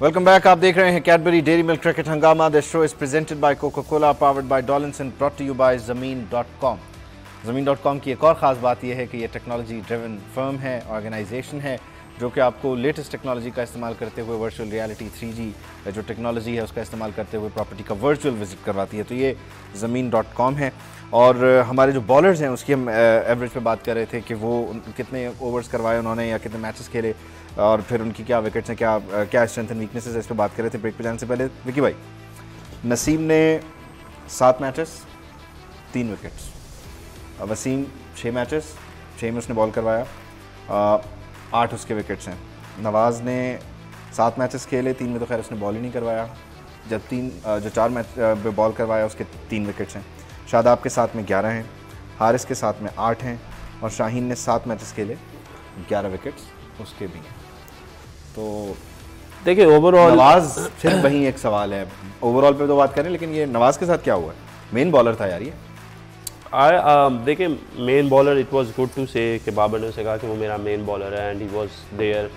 Welcome back. आप देख रहे हैं Cadbury Dairy Milk cricket Hungama. This show is presented by Coca Cola, powered by Dollinson, brought to you by ज़मीन.com। ज़मीन.com की एक और ख़ास बात यह है कि ये टेक्नोलॉजी ड्रिवन फर्म है, ऑर्गेनाइजेशन है जो कि आपको लेटेस्ट टेक्नोलॉजी का इस्तेमाल करते हुए वर्चुअल रियलिटी 3G जो टेक्नोलॉजी है उसका इस्तेमाल करते हुए प्रॉपर्टी का वर्चुअल विजिट करवाती है। तो ये ज़मीन.com है। और हमारे जो बॉलर्स हैं उसकी हम एवरेज पे बात कर रहे थे कि वो कितने ओवर्स करवाए उन्होंने या कितने मैचेस खेले और फिर उनकी क्या विकेट्स हैं, क्या स्ट्रेंथ एंड वीकनेसेस है, इस पर बात कर रहे थे ब्रेक पे जाने से पहले। विकी भाई, नसीम ने 7 मैचेस 3 विकेट्स, वसीम 6 मैचेस 6 में उसने बॉल करवाया, 8 उसके विकेट्स हैं। नवाज़ ने 7 मैचेस खेले, 3 में तो खैर उसने बॉल ही नहीं करवाया, जब जो 4 मैच बॉल करवाया उसके 3 विकेट्स हैं। शादाब के साथ में 11 हैं, हारिस के साथ में 8 हैं और शाहीन ने 7 मैचेस खेले, 11 विकेट्स उसके भी हैं। तो देखिए ओवरऑल नवाज फिर वही एक सवाल है, ओवरऑल पे तो बात करें लेकिन ये नवाज के साथ क्या हुआ है? मेन बॉलर था यार ये। देखिए main bowler, it was good to say कि बाबर ने उसे कहा कि वो मेरा मेन बॉलर है and he was there.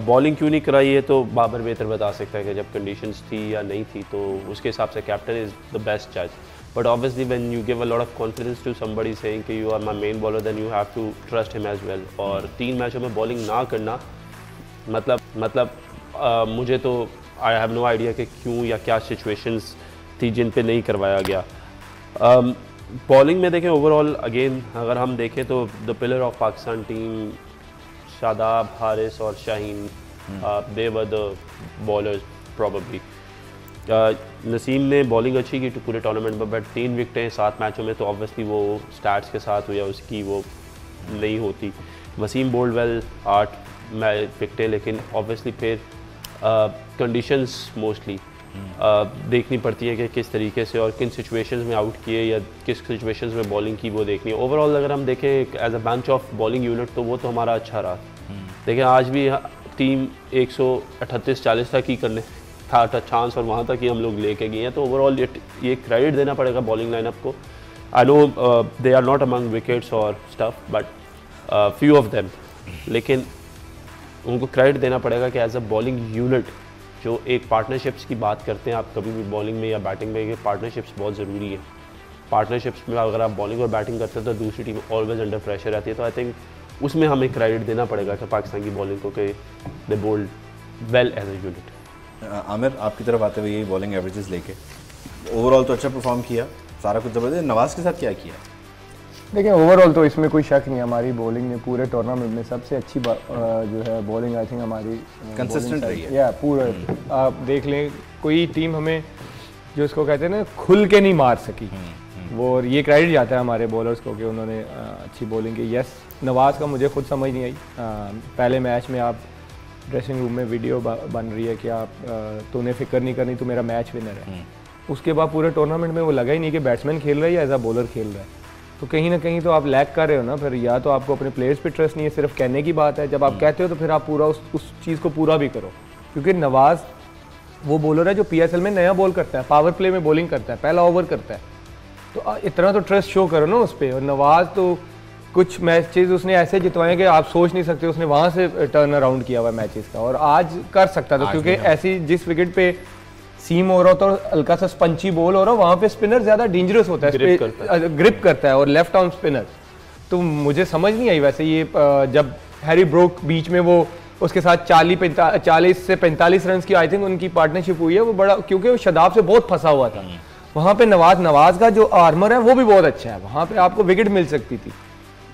Bowling क्यों नहीं कराई है तो बाबर बेहतर बता सकता है कि जब कंडीशंस थी या नहीं थी, तो उसके हिसाब से कैप्टन इज़ द बेस्ट जज। But obviously when you give a lot of confidence to somebody saying कि you are my main bowler, then you have to trust him as well. और 3 मैचों में बॉलिंग ना करना मतलब मुझे तो आई हैव नो आइडिया कि क्यों या क्या सिचुएशंस थी जिन पे नहीं करवाया गया। बॉलिंग में देखें ओवरऑल अगेन अगर हम देखें तो the pillar of Pakistan team Shadab, Haris और Shaheen, they were the bowlers probably. Naseem ने बॉलिंग अच्छी की पूरे टूर्नामेंट में, बट 3 विकेटें 7 मैचों में तो ऑब्वियसली वो स्टैट्स के साथ हुई या उसकी वो नहीं होती। वसीम बोल्ड वेल 8 विकेटें, लेकिन ऑब्वियसली फिर कंडीशंस मोस्टली देखनी पड़ती है कि किस तरीके से और किन सिचुएशंस में आउट किए या किस सिचुएशंस में बॉलिंग की वो देखनी है। ओवरऑल अगर हम देखें as a bench of bowling unit तो वो तो हमारा अच्छा रहा। देखिए आज भी टीम 138-40 तक ही करने था चांस और वहाँ तक ही हम लोग लेके गए हैं। तो ओवरऑल ये क्रेडिट देना पड़ेगा बॉलिंग लाइनअप को। I know they are not among wickets और stuff, but few of them, लेकिन उनको क्रेडिट देना पड़ेगा कि एज अ बॉलिंग यूनिट जो एक पार्टनरशिप्स की बात करते हैं आप कभी भी बॉलिंग में या बैटिंग में, ये पार्टनरशिप्स बहुत ज़रूरी है। पार्टनरशिप्स में अगर आप बॉलिंग और बैटिंग करते हैं तो दूसरी टीम ऑलवेज अंडर प्रेशर रहती है। तो आई थिंक उसमें हमें क्रेडिट देना पड़ेगा कि पाकिस्तान की बॉलिंग को कि they bowled well as a unit. Aamir, आपकी तरफ आते हुए ये बॉलिंग एवरेजेस लेके ओवरऑल तो अच्छा परफॉर्म किया, सारा कुछ ज़बरदस्त। नवाज़ के साथ क्या किया? देखिए ओवरऑल तो इसमें कोई शक नहीं, हमारी बॉलिंग ने पूरे टूर्नामेंट में सबसे अच्छी जो है बॉलिंग आई थिंक हमारी कंसिस्टेंट रही है। या पूरा आप देख लें, कोई टीम हमें जो इसको कहते हैं ना खुल के नहीं मार सकी, वो और ये क्रेडिट जाता है हमारे बॉलर्स को कि उन्होंने अच्छी बॉलिंग की। यस, नवाज़ का मुझे खुद समझ नहीं आई। पहले मैच में आप ड्रेसिंग रूम में वीडियो बन रही है कि आप तूने फिक्र नहीं करनी, तो मेरा मैच विनर है। उसके बाद पूरे टूर्नामेंट में वो लगा ही नहीं कि बैट्समैन खेल रहा है या एज अ बॉलर खेल रहा है। तो कहीं ना कहीं तो आप लैग कर रहे हो ना। फिर या तो आपको अपने प्लेयर्स पे ट्रस्ट नहीं है, सिर्फ कहने की बात है। जब आप कहते हो तो फिर आप पूरा उस चीज़ को पूरा भी करो, क्योंकि नवाज़ वो बॉलर है जो PSL में नया बॉल करता है, पावर प्ले में बॉलिंग करता है, पहला ओवर करता है। तो इतना तो ट्रस्ट शो करो ना उस पर। और नवाज़ तो कुछ मैचेस उसने ऐसे जितवाए कि आप सोच नहीं सकते उसने वहाँ से टर्न अराउंड किया हुआ मैचेस का, और आज कर सकता था क्योंकि ऐसी जिस विकेट पे सीम हो रहा होता है, हल्का सा स्पंची बॉल हो रहा है, वहाँ पे स्पिनर ज़्यादा डेंजरस होता है, ग्रिप करता है और लेफ्ट आर्म स्पिनर। तो मुझे समझ नहीं आई वैसे ये जब हैरी ब्रोक बीच में वो उसके साथ 40 से 45 रन की आई थिंक उनकी पार्टनरशिप हुई है, वो बड़ा, क्योंकि वो शादाब से बहुत फंसा हुआ था। वहाँ पे नवाज का जो आर्मर है वो भी बहुत अच्छा है, वहाँ पे आपको विकेट मिल सकती थी।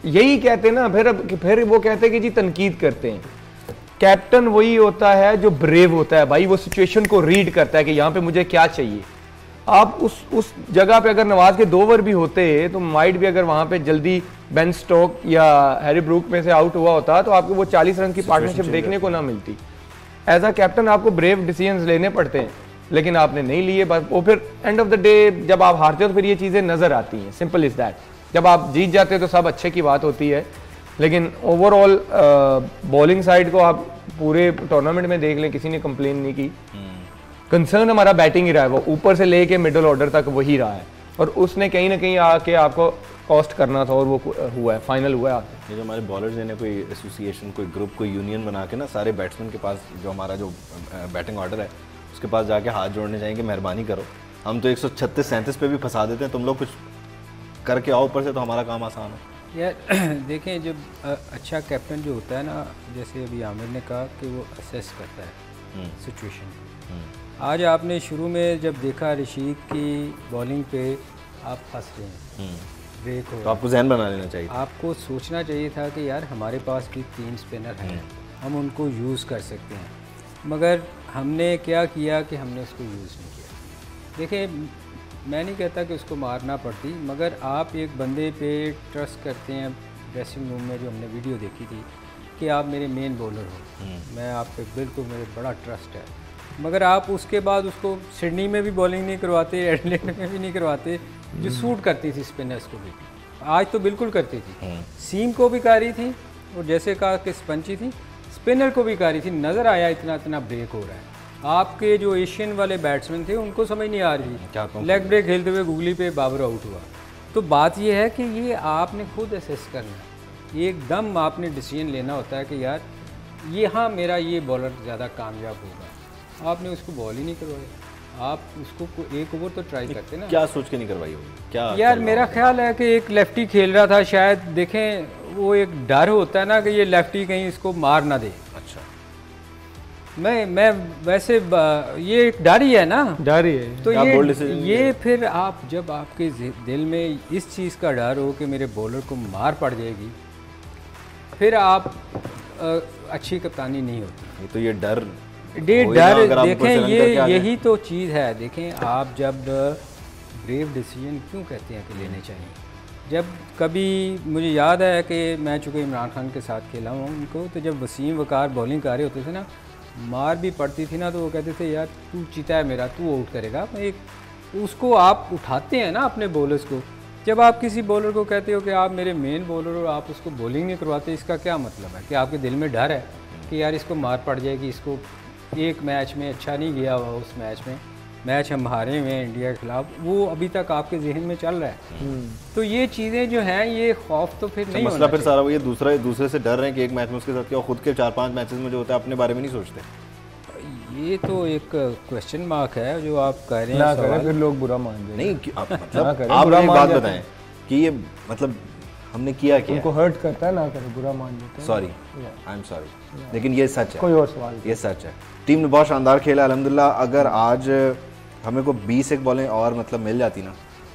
यही कहते ना, फिर वो कहते हैं कि जी तनकीद करते हैं। कैप्टन वही होता है जो ब्रेव होता है भाई, वो सिचुएशन को रीड करता है कि यहाँ पे मुझे क्या चाहिए। आप उस जगह पे अगर नवाज के 2 ओवर भी होते तो माइट भी अगर वहाँ पे जल्दी बेन स्टोक या हैरी ब्रूक में से आउट हुआ होता तो आपको वो 40 रन की पार्टनरशिप देखने को ना मिलती। एज अ कैप्टन आपको ब्रेव डिसीजंस लेने पड़ते हैं, लेकिन आपने नहीं लिए। बस वो फिर एंड ऑफ द डे जब आप हारते हो तो फिर ये चीज़ें नज़र आती हैं, सिंपल इज़ दैट। जब आप जीत जाते हो तो सब अच्छे की बात होती है, लेकिन ओवरऑल बॉलिंग साइड को आप पूरे टूर्नामेंट में देख लें, किसी ने कंप्लेन नहीं की। कंसर्न हमारा बैटिंग ही रहा है, वो ऊपर से लेके मिडिल ऑर्डर तक वही रहा है। और उसने कहीं ना कहीं आके आपको कॉस्ट करना था और वो हुआ है, फाइनल हुआ है। ये जो हमारे बॉलर्स हैं कोई एसोसिएशन, कोई ग्रुप, कोई यूनियन बना के ना सारे बैट्समैन के पास, जो हमारा जो बैटिंग ऑर्डर है उसके पास जाके हाथ जोड़ने जाएंगे, मेहरबानी करो, हम तो 136-37 पे भी फंसा देते हैं, तुम लोग कुछ करके आओ ऊपर से तो हमारा काम आसान हो। यार देखें, जब अच्छा कैप्टन जो होता है ना, जैसे अभी आमिर ने कहा कि वो असेस करता है सिचुएशन। आज आपने शुरू में जब देखा रशीद की बॉलिंग पे आप फंस रहे हैं, ब्रेक हो, तो आपको जहन बना लेना चाहिए, आपको सोचना चाहिए था कि यार हमारे पास भी 3 स्पिनर हैं, हम उनको यूज़ कर सकते हैं, मगर हमने क्या किया कि हमने उसको यूज़ नहीं किया। देखिए, मैं नहीं कहता कि उसको मारना पड़ती, मगर आप एक बंदे पे ट्रस्ट करते हैं। ड्रेसिंग रूम में जो हमने वीडियो देखी थी कि आप मेरे मेन बॉलर हो, मैं आप पे बिल्कुल, मेरे बड़ा ट्रस्ट है, मगर आप उसके बाद उसको सिडनी में भी बॉलिंग नहीं करवाते, एडलेड में भी नहीं करवाते, जो सूट करती थी स्पिनर्स को भी। आज तो बिल्कुल करती थी, सीम को भी कारी थी और जैसे कहा कि स्पंची थी, स्पिनर को भी कारी थी। नज़र आया इतना इतना ब्रेक हो रहा है। आपके जो एशियन वाले बैट्समैन थे उनको समझ नहीं आ रही, लेग ब्रेक खेलते हुए गूगली पे बाबर आउट हुआ। तो बात ये है कि ये आपने खुद असेस करना है, एकदम आपने डिसीजन लेना होता है कि यार ये, हाँ मेरा ये बॉलर ज़्यादा कामयाब होगा, आपने उसको बॉल ही नहीं करवाया। आप उसको एक ओवर तो ट्राई करते ना। क्या सोच के नहीं करवाई होगी क्या? यार मेरा ख्याल है कि एक लेफ्टी खेल रहा था शायद, देखें वो एक डर होता है ना कि ये लेफ्टी कहीं इसको मार ना दे। अच्छा, मैं वैसे ये एक डर ही है ना, डर ही है। तो ये फिर आप जब आपके दिल में इस चीज़ का डर हो कि मेरे बॉलर को मार पड़ जाएगी, फिर आप अच्छी कप्तानी नहीं होती। तो ये डर देखें, यही तो चीज़ है। देखें, आप जब ब्रेव डिसीजन क्यों कहते हैं कि लेने चाहिए, जब कभी मुझे याद है कि मैं चूँकि इमरान खान के साथ खेला हूँ उनको, तो जब वसीम वकार बॉलिंग कर रहे होते थे ना, मार भी पड़ती थी ना, तो वो कहते थे यार तू चीता है मेरा, तू आउट करेगा। एक उसको आप उठाते हैं ना अपने बॉलर्स को। जब आप किसी बॉलर को कहते हो कि आप मेरे मेन बॉलर हो, आप उसको बॉलिंग नहीं करवाते, इसका क्या मतलब है? कि आपके दिल में डर है कि यार इसको मार पड़ जाएगी, इसको एक मैच में अच्छा नहीं गया हुआ, उस मैच हम हारे हुए हैं इंडिया के खिलाफ, वो अभी तक आपके जहन में चल रहा है। तो ये चीज़ें जो हैं, ये खौफ तो फिर नहीं मसला फिर सारा वो ये दूसरे से डर रहे हैं कि एक मैच में उसके साथ क्या, खुद के 4-5 मैचेस में जो होता है अपने बारे में नहीं सोचते। ये तो एक क्वेश्चन मार्क है जो आप कह रहे हैं, सवाल फिर लोग बुरा मान जाएंगे। नहीं मतलब आप एक बात बताएं कि ये मतलब हमने किया क्या, उनको हर्ट करता है, ना करे बुरा मान जाते हैं। सॉरी, आई एम सॉरी, लेकिन ये सच है। कोई और सवाल? ये सच है। टीम ने बहुत शानदार खेला अल्हम्दुलिल्लाह। अगर आज हमें को 20 एक बॉलें और मतलब मिल जाती ना,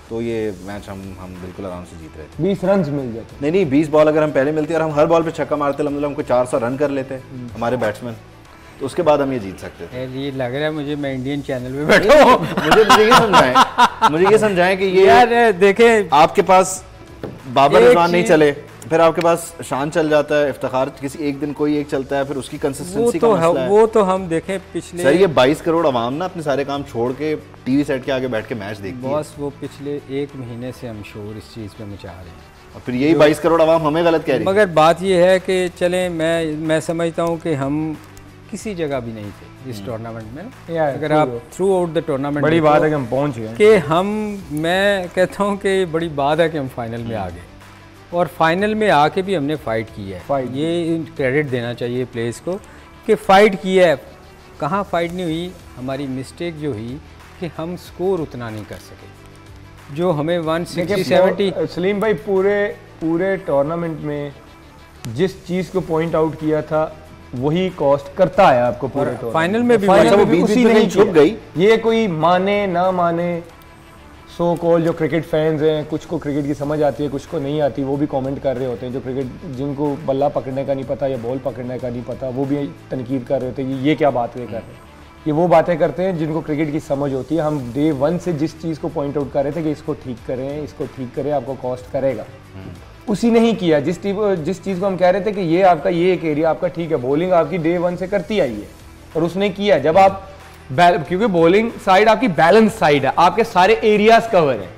तो ये मैच हम बिल्कुल आराम से जीत रहे थे। 20 रन मिल जाते। नहीं 20 बॉल अगर हम पहले मिलती और हम हर बॉल पे छक्का मारते, अल्हम्दुलिल्लाह हमको 400 रन कर लेते हमारे बैट्समैन, तो उसके बाद हम ये जीत सकते थे। ये लग रहा है मुझे, मैं इंडियन चैनल पे बैठा हूँ। मुझे ये समझाएं कि ये यार देखें, आपके पास बाबर रिजवान नहीं चले, फिर आपके पास शान चल जाता है, इफ्तिखार किसी एक दिन कोई एक चलता है, फिर उसकी कंसिस्टेंसी का मसला है। वो तो हम देखें पिछले, सर ये 22 करोड़ आवाम ना अपने सारे काम छोड़ के टीवी सेट के आगे बैठ के मैच देखती है। बॉस वो पिछले 1 महीने से हम शोर इस चीज़ पे मचा रहे हैं, और फिर यही 22 करोड़ आवाम हमें गलत कह रही है। मगर बात ये है कि चलें, मैं समझता हूँ कि हम किसी जगह भी नहीं थे इस टूर्नामेंट में। अगर आप थ्रू आउट द टूर्नामेंट, बड़ी बात है कि हम पहुँच गए, कि मैं कहता हूँ कि बड़ी बात है कि हम फाइनल में आ गए, और फाइनल में आके भी हमने फ़ाइट की है। ये क्रेडिट देना चाहिए प्लेयर्स को कि फ़ाइट की है। कहाँ फ़ाइट नहीं हुई, हमारी मिस्टेक जो हुई कि हम स्कोर उतना नहीं कर सके जो हमें 160-70। सलीम भाई पूरे टूर्नामेंट में जिस चीज़ को पॉइंट आउट किया था वही कॉस्ट करता है आपको पूरे फाइनल में भी। उसी नहीं छुप गई। ये कोई माने ना माने, सो कॉल जो क्रिकेट फैंस हैं, कुछ को क्रिकेट की समझ आती है, कुछ को नहीं आती, वो भी कमेंट कर रहे होते हैं। जो क्रिकेट, जिनको बल्ला पकड़ने का नहीं पता या बॉल पकड़ने का नहीं पता, वो भी तनकीद कर रहे होते हैं ये क्या बात कर रहे हैं। ये वो बातें करते हैं जिनको क्रिकेट की समझ होती है। हम डे 1 से जिस चीज़ को पॉइंट आउट कर रहे थे कि इसको ठीक करें, आपको कॉस्ट करेगा, उसी नहीं किया। जिस चीज़ को हम कह रहे थे कि ये आपका ये एक एरिया आपका ठीक है, बॉलिंग आपकी डे 1 से करती आई है, और उसने किया। जब आप क्योंकि बॉलिंग साइड आपकी बैलेंस साइड है, आपके सारे एरियाज कवर हैं,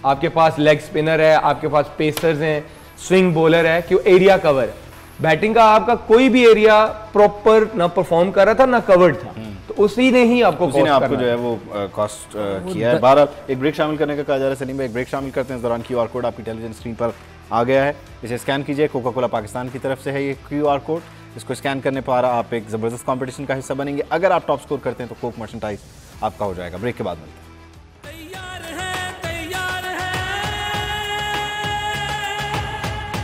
आपके पास लेग स्पिनर है, आपके पास पेसर्स हैं, स्विंग बॉलर है, क्यों एरिया कवर है। बैटिंग का आपका कोई भी एरिया प्रॉपर ना परफॉर्म कर रहा था ना कवर्ड था, तो उसी ने ही आपको उसी ने cost आपको करना जो है वो कॉस्ट किया है। 12 एक ब्रेक शामिल करने का कहा जा रहा है सलीम भाई, एक ब्रेक शामिल करते हैं। इस दौरान QR कोड आपकी टेलीविजन स्क्रीन पर आ गया है, इसे स्कैन कीजिए। कोका कोला पाकिस्तान की तरफ से है ये QR कोड, इसको स्कैन करने पर आप एक ज़बरदस्त कॉम्पिटिशन का हिस्सा बनेंगे। अगर आप टॉप स्कोर करते हैं तो कोक मर्चेंटाइज आपका हो जाएगा। ब्रेक के बाद मिलते हैं।